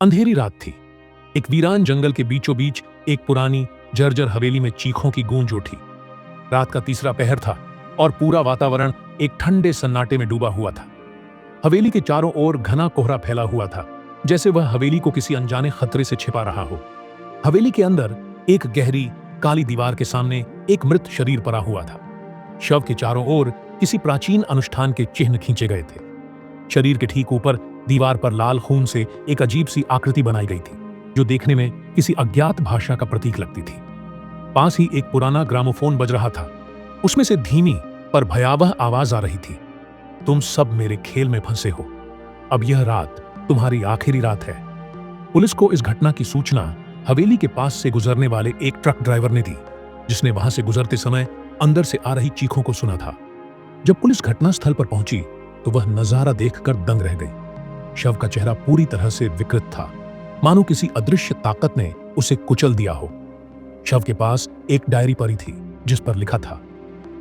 अंधेरी रात थी। एक वीरान जंगल के बीचों बीच एक पुरानी जर्जर हवेली में चीखों की गूंज उठी। रात का तीसरा पहर था और पूरा वातावरण एक ठंडे सन्नाटे में डूबा हुआ था। हवेली के चारों ओर घना कोहरा फैला हुआ था, जैसे वह हवेली को किसी अनजाने खतरे से छिपा रहा हो। हवेली के अंदर एक गहरी काली दीवार के सामने एक मृत शरीर पड़ा हुआ था। शव के चारों ओर किसी प्राचीन अनुष्ठान के चिन्ह खींचे गए थे। शरीर के ठीक ऊपर दीवार पर लाल खून से एक अजीब सी आकृति बनाई गई थी, जो देखने में किसी अज्ञात भाषा का प्रतीक लगती थी। पास ही एक पुराना ग्रामोफोन बज रहा था। उसमें से धीमी पर भयावह आवाज आ रही थी, तुम सब मेरे खेल में फंसे हो, अब यह रात तुम्हारी आखिरी रात है। पुलिस को इस घटना की सूचना हवेली के पास से गुजरने वाले एक ट्रक ड्राइवर ने दी, जिसने वहां से गुजरते समय अंदर से आ रही चीखों को सुना था। जब पुलिस घटनास्थल पर पहुंची तो वह नजारा देखकर दंग रह गई। शव का चेहरा पूरी तरह से विकृत था, मानो किसी अदृश्य ताकत ने उसे कुचल दिया हो। शव के पास एक डायरी पड़ी थी, जिस पर लिखा था,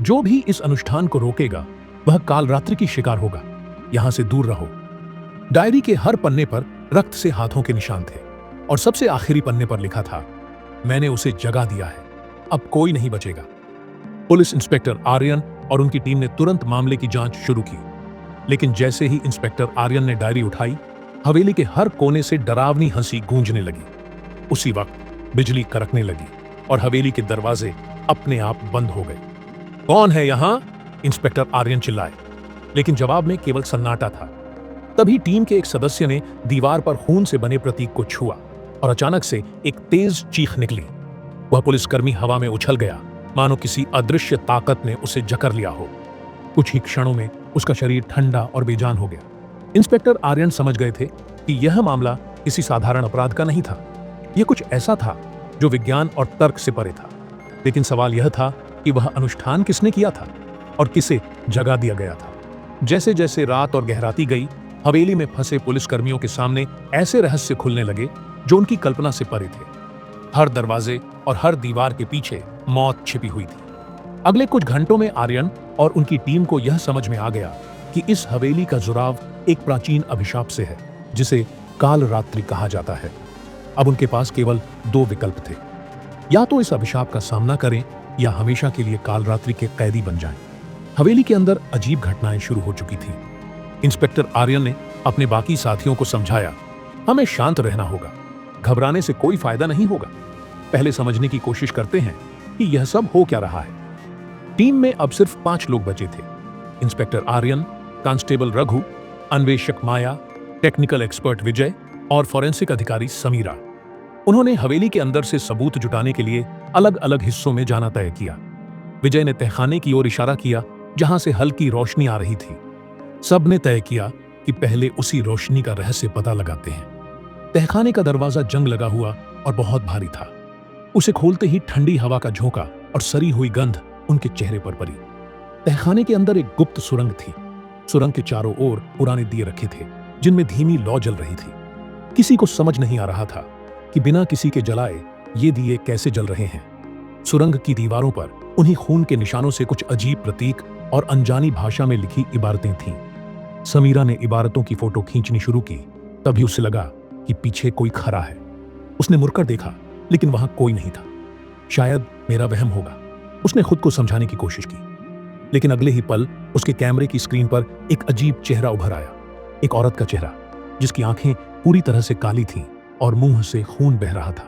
जो भी इस अनुष्ठान को रोकेगा वह कालरात्रि की शिकार होगा, यहां से दूर रहो। डायरी के हर पन्ने पर रक्त से हाथों के निशान थे और सबसे आखिरी पन्ने पर लिखा था, मैंने उसे जगा दिया है, अब कोई नहीं बचेगा। पुलिस इंस्पेक्टर आर्यन और उनकी टीम ने तुरंत मामले की जांच शुरू की, लेकिन जैसे ही इंस्पेक्टर आर्यन ने डायरी उठाई, हवेली के हर कोने से डरावनी हंसी गूंजने लगी। उसी वक्त बिजली कड़कने लगी और हवेली के दरवाजे अपने आप बंद हो गए। कौन है यहां? इंस्पेक्टर आर्यन चिल्लाए, लेकिन जवाब में केवल सन्नाटा था। तभी टीम के एक सदस्य ने दीवार पर खून से बने प्रतीक को छुआ और अचानक से एक तेज चीख निकली। वह पुलिसकर्मी हवा में उछल गया, मानो किसी अदृश्य ताकत ने उसे जकड़ लिया हो। कुछ ही क्षणों में उसका शरीर ठंडा और बेजान हो गया। इंस्पेक्टर आर्यन समझ गए थे कि यह मामला किसी साधारण अपराध का नहीं था। यह कुछ ऐसा था जो विज्ञान और तर्क से परे था। लेकिन सवाल यह था कि वह अनुष्ठान किसने किया था और किसे जगा दिया गया था। जैसे जैसे रात और गहराती गई, हवेली में फंसे पुलिसकर्मियों के सामने ऐसे रहस्य खुलने लगे जो उनकी कल्पना से परे थे। हर दरवाजे और हर दीवार के पीछे मौत छिपी हुई थी। अगले कुछ घंटों में आर्यन और उनकी टीम को यह समझ में आ गया कि इस हवेली का जुराव एक प्राचीन अभिशाप से है, जिसे कालरात्रि कहा जाता है। अब उनके पास केवल दो विकल्प थे, या तो इस अभिशाप का सामना करें या हमेशा के लिए कालरात्रि के कैदी बन जाएं। हवेली के अंदर अजीब घटनाएं शुरू हो चुकी थीं। इंस्पेक्टर आर्यन ने अपने बाकी साथियों को समझाया, हमें शांत रहना होगा, घबराने से कोई फायदा नहीं होगा। पहले समझने की कोशिश करते हैं कि यह सब हो क्या रहा है। टीम में अब सिर्फ 5 लोग बचे थे। इंस्पेक्टर आर्यन, कांस्टेबल रघु, अन्वेषक माया, टेक्निकल एक्सपर्ट विजय और फॉरेंसिक अधिकारी समीरा। उन्होंने हवेली के अंदर से सबूत जुटाने के लिए अलग अलग हिस्सों में जाना तय किया। विजय ने तहखाने की ओर इशारा किया, जहां से हल्की रोशनी आ रही थी। सबने तय किया कि पहले उसी रोशनी का रहस्य पता लगाते हैं। तहखाने का दरवाजा जंग लगा हुआ और बहुत भारी था। उसे खोलते ही ठंडी हवा का झोंका और सड़ी हुई गंध उनके चेहरे पर पड़ी। तहखाने के अंदर एक गुप्त सुरंग थी। सुरंग के चारों ओर पुराने दिए रखे थे, जिनमें धीमी लौ जल रही थी। किसी को समझ नहीं आ रहा था कि बिना किसी के जलाए ये दिए कैसे जल रहे हैं। सुरंग की दीवारों पर उन्हीं खून के निशानों से कुछ अजीब प्रतीक और अनजानी भाषा में लिखी इबारतें थीं। समीरा ने इबारतों की फोटो खींचनी शुरू की। तभी उसे लगा कि पीछे कोई खड़ा है। उसने मुड़कर देखा, लेकिन वहां कोई नहीं था। शायद मेरा वहम होगा, उसने खुद को समझाने की कोशिश की। लेकिन अगले ही पल उसके कैमरे की स्क्रीन पर एक अजीब चेहरा उभर आया। एक औरत का चेहरा, जिसकी आंखें पूरी तरह से काली थीं और मुंह से खून बह रहा था।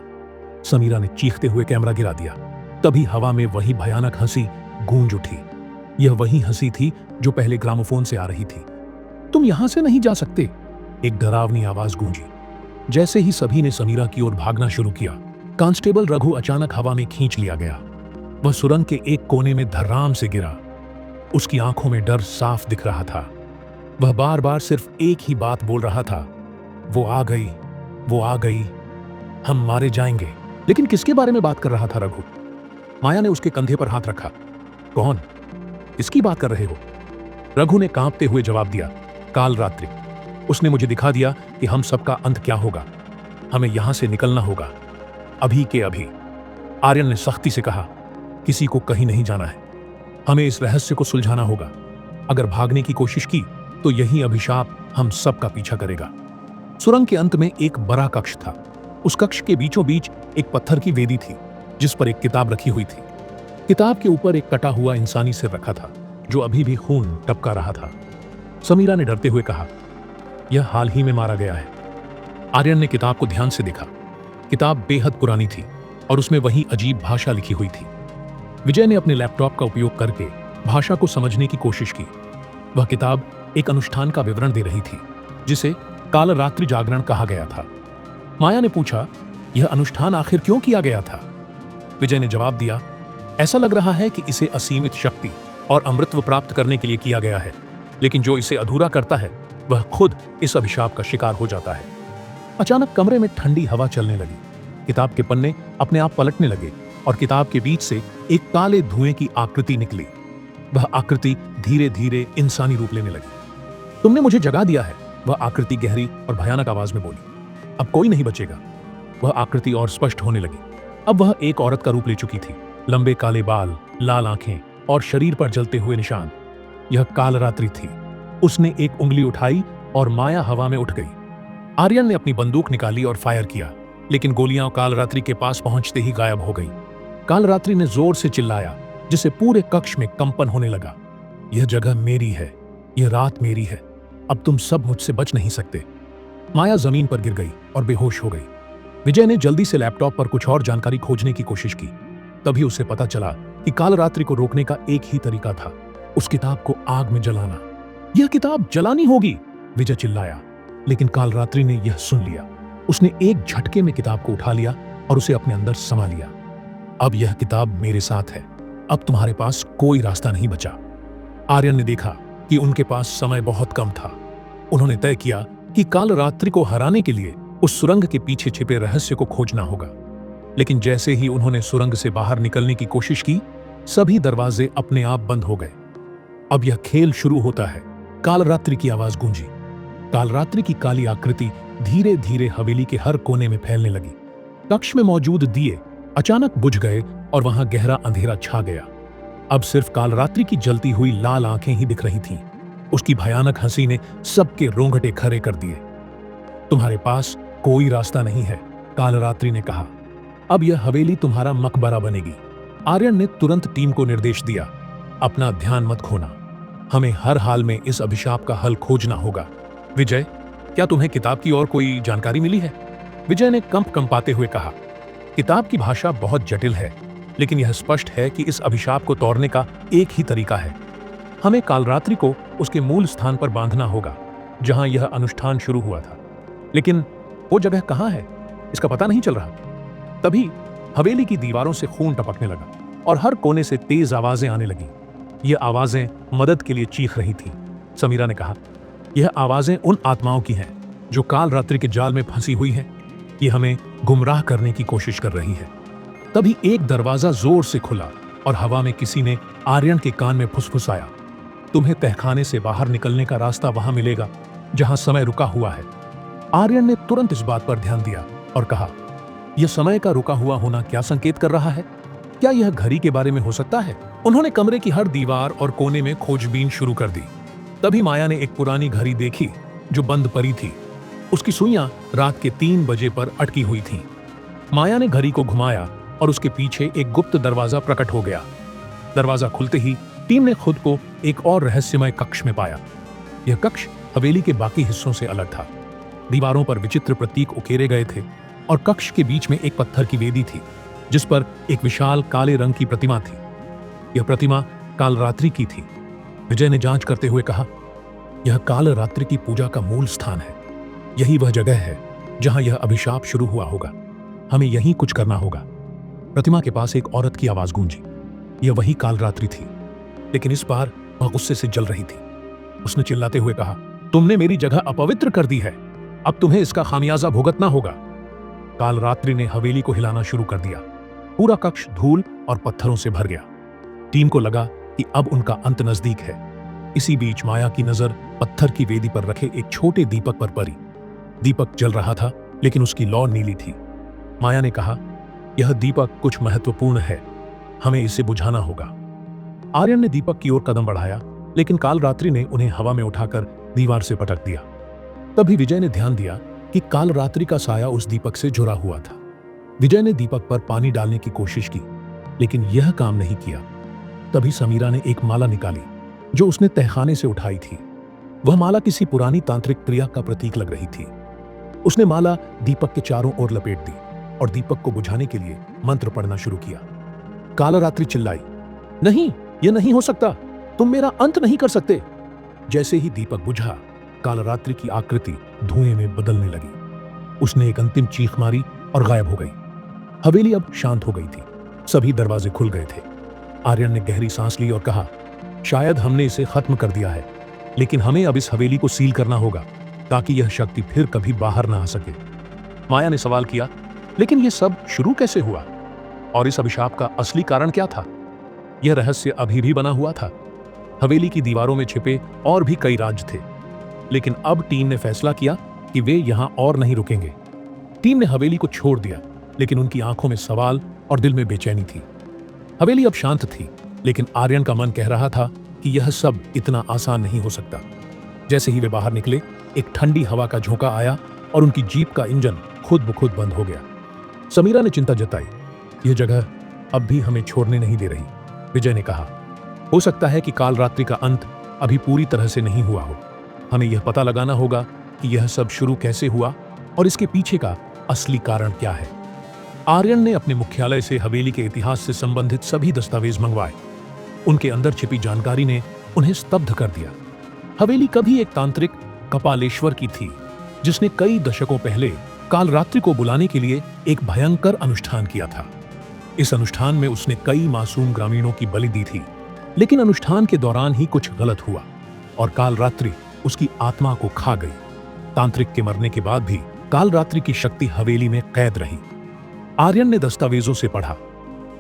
समीरा ने चीखते हुए कैमरा गिरा दिया। तभी हवा में वही भयानक हंसी गूंज उठी। यह वही हंसी थी जो पहले ग्रामोफोन से आ रही थी। तुम यहां से नहीं जा सकते, एक डरावनी आवाज गूंजी। जैसे ही सभी ने समीरा की ओर भागना शुरू किया, कांस्टेबल रघु अचानक हवा में खींच लिया गया। वह सुरंग के एक कोने में धर्राम से गिरा। उसकी आंखों में डर साफ दिख रहा था। वह बार बार सिर्फ एक ही बात बोल रहा था, वो आ गई, वो आ गई, हम मारे जाएंगे। लेकिन किसके बारे में बात कर रहा था रघु? माया ने उसके कंधे पर हाथ रखा। कौन? किसकी बात कर रहे हो? रघु ने कांपते हुए जवाब दिया, कालरात्रि। उसने मुझे दिखा दिया कि हम सबका अंत क्या होगा। हमें यहां से निकलना होगा, अभी के अभी। आर्यन ने सख्ती से कहा, किसी को कहीं नहीं जाना है, हमें इस रहस्य को सुलझाना होगा। अगर भागने की कोशिश की तो यही अभिशाप हम सबका पीछा करेगा। सुरंग के अंत में एक बड़ा कक्ष था। उस कक्ष के बीचों बीच एक पत्थर की वेदी थी जिस पर एक किताब रखी हुई थी। किताब के ऊपर एक कटा हुआ इंसानी सिर रखा था जो अभी भी खून टपका रहा था। समीरा ने डरते हुए कहा, यह हाल ही में मारा गया है। आर्यन ने किताब को ध्यान से देखा। किताब बेहद पुरानी थी और उसमें वही अजीब भाषा लिखी हुई थी। विजय ने अपने लैपटॉप का उपयोग करके भाषा को समझने की कोशिश की। वह किताब एक अनुष्ठान का विवरण दे रही थी जिसे कालरात्रि जागरण कहा गया था। माया ने पूछा, यह अनुष्ठान आखिर क्यों किया गया था? विजय ने जवाब दिया, ऐसा लग रहा है कि इसे असीमित शक्ति और अमृतत्व प्राप्त करने के लिए किया गया है, लेकिन जो इसे अधूरा करता है वह खुद इस अभिशाप का शिकार हो जाता है। अचानक कमरे में ठंडी हवा चलने लगी। किताब के पन्ने अपने आप पलटने लगे और किताब के बीच से एक काले धुएं की आकृति निकली। वह आकृति धीरे धीरे इंसानी रूप लेने लगी। तुमने मुझे जगा दिया है, वह आकृति गहरी और भयानक आवाज में बोली। अब कोई नहीं बचेगा। वह आकृति और स्पष्ट होने लगी। अब वह एक औरत का रूप ले चुकी थी। लंबे काले बाल, लाल आंखें और शरीर पर जलते हुए निशान। यह कालरात्रि थी। उसने एक उंगली उठाई और माया हवा में उठ गई। आर्यन ने अपनी बंदूक निकाली और फायर किया, लेकिन गोलियां कालरात्रि के पास पहुंचते ही गायब हो गई। कालरात्रि ने जोर से चिल्लाया जिससे पूरे कक्ष में कंपन होने लगा। यह जगह मेरी है, यह रात मेरी है, अब तुम सब मुझसे बच नहीं सकते। माया जमीन पर गिर गई और बेहोश हो गई। विजय ने जल्दी से लैपटॉप पर कुछ और जानकारी खोजने की कोशिश की। तभी उसे पता चला कि कालरात्रि को रोकने का एक ही तरीका था, उस किताब को आग में जलाना। यह किताब जलानी होगी, विजय चिल्लाया, लेकिन कालरात्रि ने यह सुन लिया। उसने एक झटके में किताब को उठा लिया और उसे अपने अंदर समा लिया। अब यह किताब मेरे साथ है, अब तुम्हारे पास कोई रास्ता नहीं बचा। आर्यन ने देखा कि उनके पास समय बहुत कम था। उन्होंने तय किया कि कालरात्रि को हराने के लिए उस सुरंग के पीछे छिपे रहस्य को खोजना होगा। लेकिन जैसे ही उन्होंने सुरंग से बाहर निकलने की कोशिश की, सभी दरवाजे अपने आप बंद हो गए। अब यह खेल शुरू होता है। कालरात्रि की आवाज गूंजी। कालरात्रि की काली आकृति धीरे धीरे हवेली के हर कोने में फैलने लगी। कक्ष में मौजूद दिए अचानक बुझ गए और वहां गहरा अंधेरा छा गया। अब सिर्फ कालरात्रि की जलती हुई लाल आंखें ही दिख रही थीं। उसकी भयानक हंसी ने सबके रोंगटे खड़े कर दिए। तुम्हारे पास कोई रास्ता नहीं है, कालरात्रि ने कहा। अब यह हवेली तुम्हारा मकबरा बनेगी। आर्यन ने तुरंत टीम को निर्देश दिया, अपना ध्यान मत खोना, हमें हर हाल में इस अभिशाप का हल खोजना होगा। विजय, क्या तुम्हें किताब की और कोई जानकारी मिली है? विजय ने कंपाते हुए कहा, किताब की भाषा बहुत जटिल है, लेकिन यह स्पष्ट है कि इस अभिशाप को तोड़ने का एक ही तरीका है। हमें कालरात्रि को उसके मूल स्थान पर बांधना होगा जहां यह अनुष्ठान शुरू हुआ था। लेकिन वो जगह कहां है, इसका पता नहीं चल रहा। तभी हवेली की दीवारों से खून टपकने लगा और हर कोने से तेज आवाजें आने लगी। यह आवाजें मदद के लिए चीख रही थीं। समीरा ने कहा, यह आवाजें उन आत्माओं की हैं जो कालरात्रि के जाल में फंसी हुई हैं। ये हमें गुमराह करने की कोशिश कर रही है। तभी एक दरवाजा जोर से खुला और हवा में किसी ने आर्यन के कान में फुसफुसाया, तुम्हें तहखाने से बाहर निकलने का रास्ता वहां मिलेगा जहां समय रुका हुआ है। आर्यन ने तुरंत इस बात पर ध्यान दिया और कहा, यह समय का रुका हुआ होना क्या संकेत कर रहा है? क्या यह घड़ी के बारे में हो सकता है? उन्होंने कमरे की हर दीवार और कोने में खोजबीन शुरू कर दी। तभी माया ने एक पुरानी घड़ी देखी जो बंद पड़ी थी। उसकी सुइयां रात के 3 बजे पर अटकी हुई थीं। माया ने घड़ी को घुमाया और उसके पीछे एक गुप्त दरवाजा प्रकट हो गया। दरवाजा खुलते ही टीम ने खुद को एक और रहस्यमय कक्ष में पाया। यह कक्ष हवेली के बाकी हिस्सों से अलग था। दीवारों पर विचित्र प्रतीक उकेरे गए थे और कक्ष के बीच में एक पत्थर की वेदी थी जिस पर एक विशाल काले रंग की प्रतिमा थी। यह प्रतिमा कालरात्रि की थी। विजय ने जांच करते हुए कहा, यह कालरात्रि की पूजा का मूल स्थान है। यही वह जगह है जहां यह अभिशाप शुरू हुआ होगा। हमें यहीं कुछ करना होगा। प्रतिमा के पास एक औरत की आवाज गूंजी। यह वही कालरात्रि थी, लेकिन इस बार वह गुस्से से जल रही थी। उसने चिल्लाते हुए कहा, तुमने मेरी जगह अपवित्र कर दी है, अब तुम्हें इसका खामियाजा भुगतना होगा। कालरात्रि ने हवेली को हिलाना शुरू कर दिया। पूरा कक्ष धूल और पत्थरों से भर गया। टीम को लगा कि अब उनका अंत नजदीक है। इसी बीच माया की नजर पत्थर की वेदी पर रखे एक छोटे दीपक पर पड़ी। दीपक जल रहा था, लेकिन उसकी लौ नीली थी। माया ने कहा, यह दीपक कुछ महत्वपूर्ण है, हमें इसे बुझाना होगा। आर्यन ने दीपक की ओर कदम बढ़ाया, लेकिन कालरात्रि ने उन्हें हवा में उठाकर दीवार से पटक दिया। तभी विजय ने ध्यान दिया कि काल रात्रि का साया उस दीपक से जुड़ा हुआ था। विजय ने दीपक पर पानी डालने की कोशिश की, लेकिन यह काम नहीं किया। तभी समीरा ने एक माला निकाली जो उसने तहखाने से उठाई थी। वह माला किसी पुरानी तांत्रिक क्रिया का प्रतीक लग रही थी। उसने माला दीपक के चारों ओर लपेट दी और दीपक को बुझाने के लिए मंत्र पढ़ना शुरू किया। कालरात्रि चिल्लाई, नहीं, यह नहीं हो सकता, तुम मेरा अंत नहीं कर सकते। जैसे ही दीपक बुझा, कालरात्रि की आकृति धुएं में बदलने लगी। उसने एक अंतिम चीख मारी और गायब हो गई। हवेली अब शांत हो गई थी। सभी दरवाजे खुल गए थे। आर्यन ने गहरी सांस ली और कहा, शायद हमने इसे खत्म कर दिया है, लेकिन हमें अब इस हवेली को सील करना होगा ताकि यह शक्ति फिर कभी बाहर ना आ सके। माया ने सवाल किया, लेकिन यह सब शुरू कैसे हुआ और इस अभिशाप का असली कारण क्या था? यह रहस्य अभी भी बना हुआ था। हवेली की दीवारों में छिपे और भी कई राज थे, लेकिन अब टीम ने फैसला किया कि वे यहां और नहीं रुकेंगे। टीम ने हवेली को छोड़ दिया, लेकिन उनकी आंखों में सवाल और दिल में बेचैनी थी। हवेली अब शांत थी, लेकिन आर्यन का मन कह रहा था कि यह सब इतना आसान नहीं हो सकता। जैसे ही वे बाहर निकले, एक ठंडी हवा का झोंका आया और उनकी जीप का इंजन खुद ब खुद बंद हो गया। समीरा ने चिंता जताई, यह जगह अब भी हमें छोड़ने नहीं दे रही। विजय ने कहा, हो सकता है कि काल रात्रि का अंत अभी पूरी तरह से नहीं हुआ हो। हमें यह पता लगाना होगा कि यह सब शुरू कैसे हुआ और इसके पीछे का असली कारण क्या है। आर्यन ने अपने मुख्यालय से हवेली के इतिहास से संबंधित सभी दस्तावेज मंगवाए। उनके अंदर छिपी जानकारी ने उन्हें स्तब्ध कर दिया। हवेली कभी एक तांत्रिक कपालेश्वर की थी, जिसने कई दशकों पहले कालरात्रि को बुलाने के लिए एक भयंकर अनुष्ठान किया था। इस अनुष्ठान में उसने कई मासूम ग्रामीणों की बलि दी थी, लेकिन अनुष्ठान के दौरान ही कुछ गलत हुआ और कालरात्रि उसकी आत्मा को खा गई। तांत्रिक के मरने के बाद भी कालरात्रि की शक्ति हवेली में कैद रही। आर्यन ने दस्तावेजों से पढ़ा,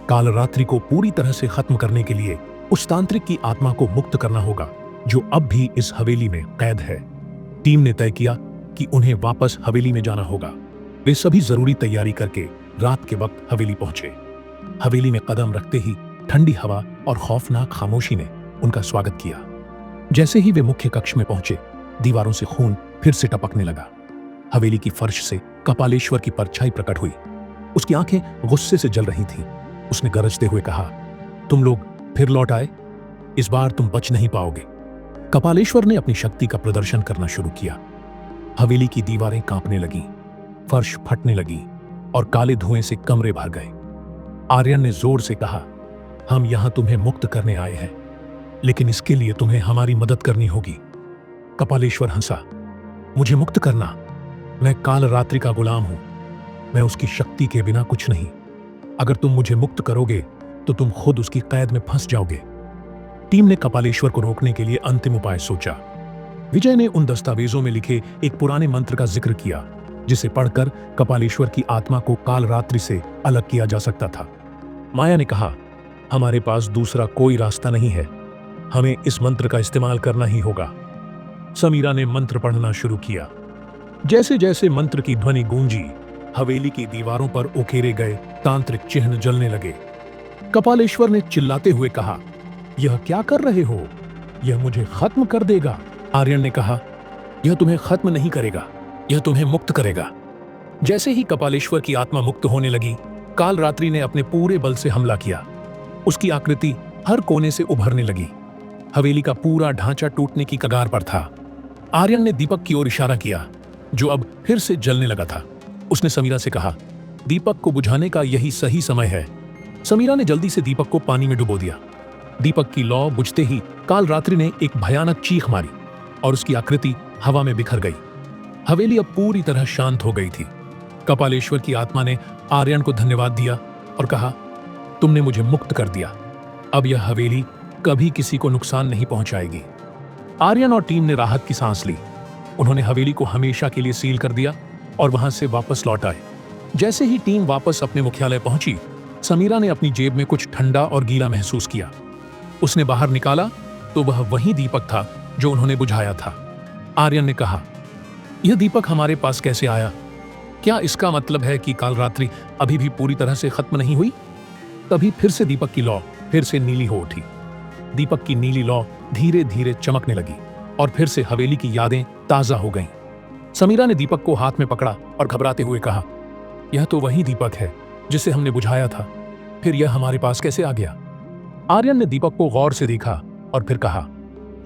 कालरात्रि को पूरी तरह से खत्म करने के लिए उस तांत्रिक की आत्मा को मुक्त करना होगा जो अब भी इस हवेली में कैद है। टीम ने तय किया कि उन्हें वापस हवेली में जाना होगा। वे सभी जरूरी तैयारी करके रात के वक्त हवेली पहुंचे। हवेली में कदम रखते ही ठंडी हवा और खौफनाक खामोशी ने उनका स्वागत किया। जैसे ही वे मुख्य कक्ष में पहुंचे, दीवारों से खून फिर से टपकने लगा। हवेली की फर्श से कपालेश्वर की परछाई प्रकट हुई। उसकी आंखें गुस्से से जल रही थीं। उसने गरजते हुए कहा, तुम लोग फिर लौट आए, इस बार तुम बच नहीं पाओगे। कपालेश्वर ने अपनी शक्ति का प्रदर्शन करना शुरू किया। हवेली की दीवारें कांपने लगीं, फर्श फटने लगी और काले धुएं से कमरे भर गए। आर्यन ने जोर से कहा, हम यहां तुम्हें मुक्त करने आए हैं, लेकिन इसके लिए तुम्हें हमारी मदद करनी होगी। कपालेश्वर हंसा, मुझे मुक्त करना? मैं कालरात्रि का गुलाम हूं, मैं उसकी शक्ति के बिना कुछ नहीं। अगर तुम मुझे मुक्त करोगे तो तुम खुद उसकी कैद में फंस जाओगे। टीम ने कपालेश्वर को रोकने के लिए अंतिम उपाय सोचा। विजय ने उन दस्तावेजों में लिखे एक पुराने मंत्र का जिक्र किया, जिसे पढ़कर कपालेश्वर की आत्मा को कालरात्रि से अलग किया जा सकता था। माया ने कहा, हमारे पास दूसरा कोई रास्ता नहीं है, हमें इस मंत्र का इस्तेमाल करना ही होगा। समीरा ने मंत्र पढ़ना शुरू किया। जैसे जैसे मंत्र की ध्वनि गूंजी, हवेली की दीवारों पर उकेरे गए तांत्रिक चिन्ह जलने लगे। कपालेश्वर ने चिल्लाते हुए कहा, यह क्या कर रहे हो? यह मुझे खत्म कर देगा। आर्यन ने कहा, यह तुम्हें खत्म नहीं करेगा, यह तुम्हें मुक्त करेगा। जैसे ही कपालेश्वर की आत्मा मुक्त होने लगी, कालरात्रि ने अपने पूरे बल से हमला किया। उसकी आकृति हर कोने से उभरने लगी। हवेली का पूरा ढांचा टूटने की कगार पर था। आर्यन ने दीपक की ओर इशारा किया, जो अब फिर से जलने लगा था। उसने समीरा से कहा, दीपक को बुझाने का यही सही समय है। समीरा ने जल्दी से दीपक को पानी में डुबो दिया। दीपक की लौ बुझते ही कालरात्रि ने एक भयानक चीख मारी और उसकी आकृति हवा में बिखर गई। हवेली अब पूरी तरह शांत हो गई थी। कपालेश्वर की आत्मा ने आर्यन को धन्यवाद दिया और कहा, तुमने मुझे मुक्त कर दिया। अब यह हवेली कभी किसी को नुकसान नहीं पहुंचाएगी। आर्यन और टीम ने राहत की सांस ली। उन्होंने हवेली को हमेशा के लिए सील कर दिया और वहां से वापस लौट आए। जैसे ही टीम वापस अपने मुख्यालय पहुंची, समीरा ने अपनी जेब में कुछ ठंडा और गीला महसूस किया। उसने बाहर निकाला तो वह वही दीपक था जो उन्होंने बुझाया था। आर्यन ने कहा, यह दीपक हमारे पास कैसे आया? क्या इसका मतलब है कि कालरात्रि अभी भी पूरी तरह से खत्म नहीं हुई? तभी फिर से दीपक की लौ फिर से नीली हो उठी। दीपक की नीली लौ धीरे धीरे चमकने लगी और फिर से हवेली की यादें ताजा हो गईं। समीरा ने दीपक को हाथ में पकड़ा और घबराते हुए कहा, यह तो वही दीपक है जिसे हमने बुझाया था, फिर यह हमारे पास कैसे आ गया? आर्यन ने दीपक को गौर से देखा और फिर कहा,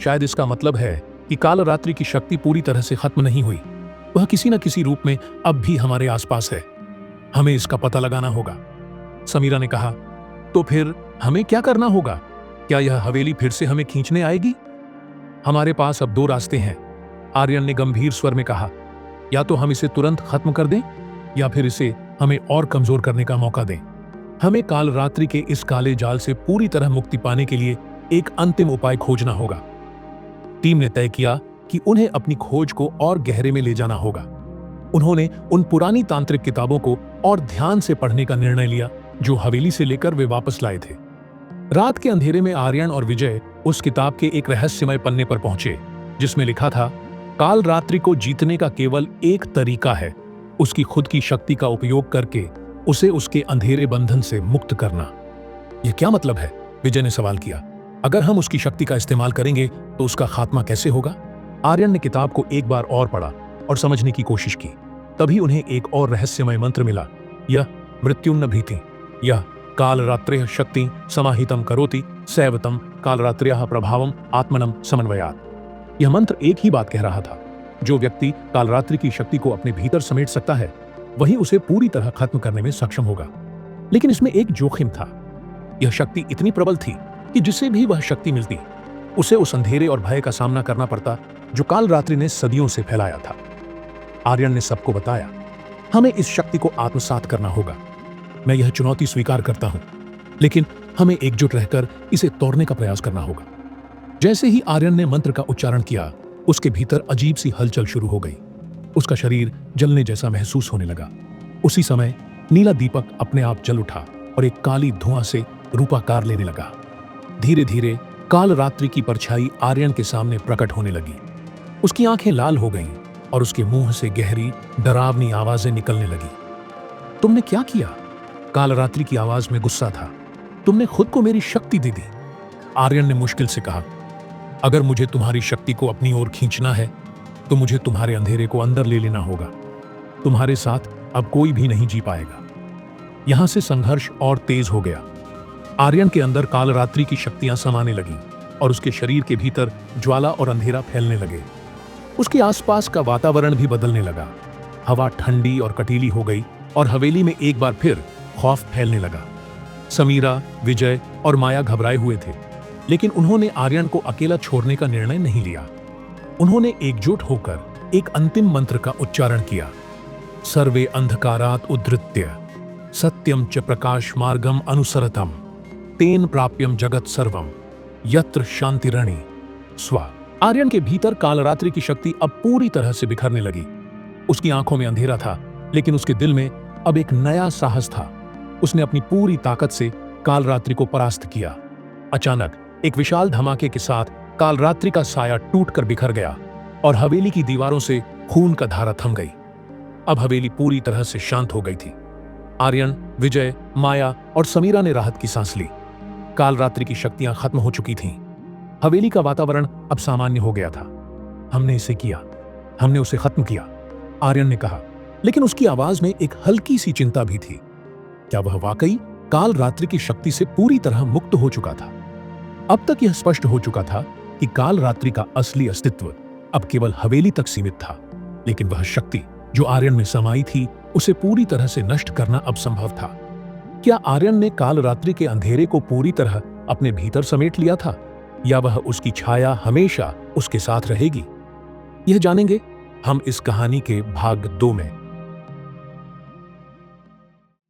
शायद इसका मतलब है कि काल रात्रि की शक्ति पूरी तरह से खत्म नहीं हुई, वह किसी न किसी रूप में अब भी हमारे आसपास है। हमें इसका पता लगाना होगा। समीरा ने कहा, तो फिर हमें क्या करना होगा? क्या यह हवेली फिर से हमें खींचने आएगी? हमारे पास अब दो रास्ते हैं, आर्यन ने गंभीर स्वर में कहा। या तो हम इसे तुरंत खत्म कर दें या फिर इसे हमें और कमजोर करने का मौका दें। हमें काल रात्रि के इस काले जाल से पूरी तरह मुक्ति पाने के लिए एक अंतिम उपाय खोजना होगा। टीम ने तय किया कि उन्हें अपनी खोज को और गहरे में ले जाना होगा। उन्होंने उन पुरानी तांत्रिक किताबों को और ध्यान से पढ़ने का निर्णय लिया जो हवेली से लेकर वे वापस लाए थे। रात के अंधेरे में आर्यन और विजय उस किताब के एक रहस्यमय पन्ने पर पहुंचे जिसमें लिखा था, काल रात्रि को जीतने का केवल एक तरीका है, उसकी खुद की शक्ति का उपयोग करके उसे उसके अंधेरे बंधन से मुक्त करना। यह क्या मतलब है? विजय ने सवाल किया। अगर हम उसकी शक्ति का इस्तेमाल करेंगे तो उसका खात्मा कैसे होगा? आर्यन ने किताब को एक बार और पढ़ा और समझने की कोशिश की। तभी उन्हें एक और रहस्यमय मंत्र मिला। यह मृत्युन्न भीति, यह कालरात्रेः शक्ति समाहितम करोति सैवतम कालरात्र्याः प्रभावम आत्मनम समन्वयात्। यह मंत्र एक ही बात कह रहा था, जो व्यक्ति कालरात्रि की शक्ति को अपने भीतर समेट सकता है वही उसे पूरी तरह खत्म करने में सक्षम होगा। लेकिन इसमें एक जोखिम था। यह शक्ति इतनी प्रबल थी कि जिसे भी वह शक्ति मिलती उसे उस अंधेरे और भय का सामना करना पड़ता जो काल रात्रि ने सदियों से फैलाया था। आर्यन ने सबको बताया, हमें इस शक्ति को आत्मसात करना होगा। मैं यह चुनौती स्वीकार करता हूं, लेकिन हमें एकजुट रहकर इसे तोड़ने का प्रयास करना होगा। जैसे ही आर्यन ने मंत्र का उच्चारण किया, उसके भीतर अजीब सी हलचल शुरू हो गई। उसका शरीर जलने जैसा महसूस होने लगा। उसी समय नीला दीपक अपने आप जल उठा और एक काली धुआं से रूपाकार लेने लगा। धीरे धीरे काल रात्रि की परछाई आर्यन के सामने प्रकट होने लगी। उसकी आंखें लाल हो गईं और उसके मुंह से गहरी डरावनी आवाजें निकलने लगी। तुमने क्या किया? काल रात्रि की आवाज में गुस्सा था। तुमने खुद को मेरी शक्ति दे दी। आर्यन ने मुश्किल से कहा, अगर मुझे तुम्हारी शक्ति को अपनी ओर खींचना है तो मुझे तुम्हारे अंधेरे को अंदर ले लेना होगा। तुम्हारे साथ अब कोई भी नहीं जी पाएगा। यहां से संघर्ष और तेज हो गया। आर्यन के अंदर काल रात्रि की शक्तियां समाने लगीं और उसके शरीर के भीतर ज्वाला और अंधेरा फैलने लगे। उसके आसपास का वातावरण भी बदलने लगा। हवा ठंडी और कटीली हो गई और हवेली में एक बार फिर खौफ फैलने लगा। समीरा, विजय और माया घबराए हुए थे, लेकिन उन्होंने आर्यन को अकेला छोड़ने का निर्णय नहीं लिया। उन्होंने एकजुट होकर एक अंतिम मंत्र का उच्चारण किया। सर्वे अंधकारात् उद्धृत्य सत्यम च प्रकाश मार्गम अनुसरतम तेन प्राप्यम जगत सर्वम यत्र शांतिरणी स्वा। आर्यन के भीतर कालरात्रि की शक्ति अब पूरी तरह से बिखरने लगी। उसकी आंखों में अंधेरा था, लेकिन उसके दिल में अब एक नया साहस था। उसने अपनी पूरी ताकत से कालरात्रि को परास्त किया। अचानक एक विशाल धमाके के साथ कालरात्रि का साया टूटकर बिखर गया और हवेली की दीवारों से खून का धारा थम गई। अब हवेली पूरी तरह से शांत हो गई थी। आर्यन, विजय, माया और समीरा ने राहत की सांस ली। कालरात्रि की शक्तियां खत्म हो चुकी थीं। हवेली का वातावरण अब सामान्य हो गया था। हमने इसे किया, हमने उसे खत्म किया, आर्यन ने कहा, लेकिन उसकी आवाज में एक हल्की सी चिंता भी थी। क्या वह वाकई काल रात्रि की शक्ति से पूरी तरह मुक्त हो चुका था? अब तक यह स्पष्ट हो चुका था कि काल रात्रि का असली अस्तित्व अब केवल हवेली तक सीमित था, लेकिन वह शक्ति जो आर्यन में समाई थी उसे पूरी तरह से नष्ट करना अब संभव था। क्या आर्यन ने काल रात्रि के अंधेरे को पूरी तरह अपने भीतर समेट लिया था, या वह उसकी छाया हमेशा उसके साथ रहेगी? यह जानेंगे हम इस कहानी के भाग 2 में।